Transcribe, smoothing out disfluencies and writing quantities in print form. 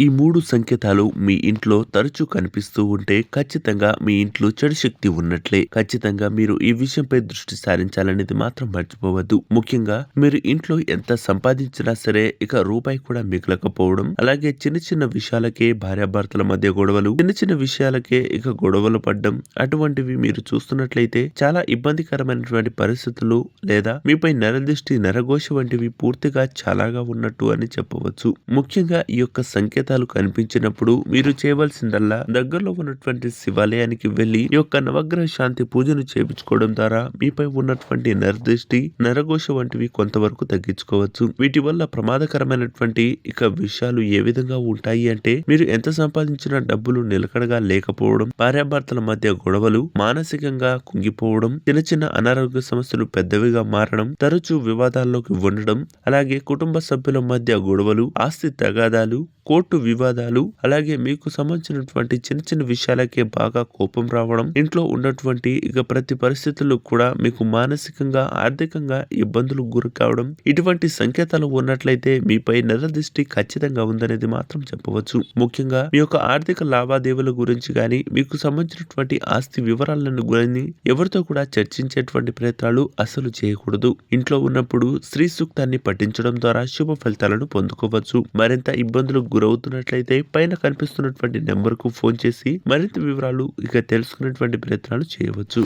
ఈ 3 సంకేతాలు మీ ఇంట్లో తరచూ కనిపిస్తూ ఉంటే ఖచ్చితంగా మీ ఇంట్లో చెడు శక్తి ఉన్నట్లే. ఖచ్చితంగా మీరు ఈ విషయంపై దృష్టి సారించాలనేది మాత్రం మర్చిపోవద్దు. ముఖ్యంగా మీరు ఇంట్లో ఎంత సంపాదించినా సరే ఇక రూపాయి కూడా మిగలకపోవడం, అలాగే చిన్న చిన్న విషయాలకే భార్యాభర్తల మధ్య గొడవలు, చిన్న చిన్న విషయాలకే ఇక గొడవలు పడ్డం, అటువంటివి మీరు చూస్తున్నట్లయితే చాలా ఇబ్బందికరమైనటువంటి పరిస్థితులు లేదా మీపై నరదిష్టి నరఘోష వంటివి పూర్తిగా చాలాగా ఉన్నట్టు అని చెప్పవచ్చు. ముఖ్యంగా ఈ యొక్క సంకేతాలు కనిపించినప్పుడు మీరు చేయవలసిందల్లా దగ్గరలో ఉన్నటువంటి శివాలయానికి వెళ్లి ఈ యొక్క నవగ్రహ శాంతి పూజను చేయించుకోవడం ద్వారా మీపై ఉన్నటువంటి నరదృష్టి నరఘోష వంటివి కొంతవరకు తగ్గించుకోవచ్చు. వీటి వల్ల ప్రమాదకరమైనటువంటి ఇక విషయాలు ఏ విధంగా ఉంటాయి అంటే, మీరు ఎంత సంపాదించిన డబ్బులు నిలకడగా లేకపోవడం, భార్యాభర్తల మధ్య గొడవలు, మానసికంగా కుంగిపోవడం, చిన్న చిన్న అనారోగ్య సమస్యలు పెద్దవిగా మారడం, తరచూ వివాదాల్లోకి ఉండడం, అలాగే కుటుంబ సభ్యుల మధ్య గొడవలు, ఆస్తి తగాదాలు, కోర్టు వివాదాలు, అలాగే మీకు సంబంధించినటువంటి చిన్న చిన్న విషయాలకే బాగా కోపం రావడం, ఇంట్లో ఉన్నటువంటి ఇక ప్రతి పరిస్థితుల్లో కూడా మీకు మానసికంగా ఆర్థికంగా ఇబ్బందులు గురి కావడం, ఇటువంటి సంకేతాలు ఉన్నట్లయితే మీపై నరదిష్టి ఖచ్చితంగా ఉందనేది మాత్రం చెప్పవచ్చు. ముఖ్యంగా మీ యొక్క ఆర్థిక లావాదేవీల గురించి కానీ, మీకు సంబంధించినటువంటి ఆస్తి వివరాలను గురించి ఎవరితో కూడా చర్చించేటువంటి ప్రయత్నాలు అసలు చేయకూడదు. ఇంట్లో ఉన్నప్పుడు శ్రీ సూక్తాన్ని పఠించడం ద్వారా శుభ ఫలితాలను పొందుకోవచ్చు. మరింత ఇబ్బందులకు గురవుతున్నట్లయితే పైన కనిపిస్తున్నటువంటి నెంబర్ కు ఫోన్ చేసి మరింత వివరాలు ఇక తెలుసుకునేటువంటి ప్రయత్నాలు చేయవచ్చు.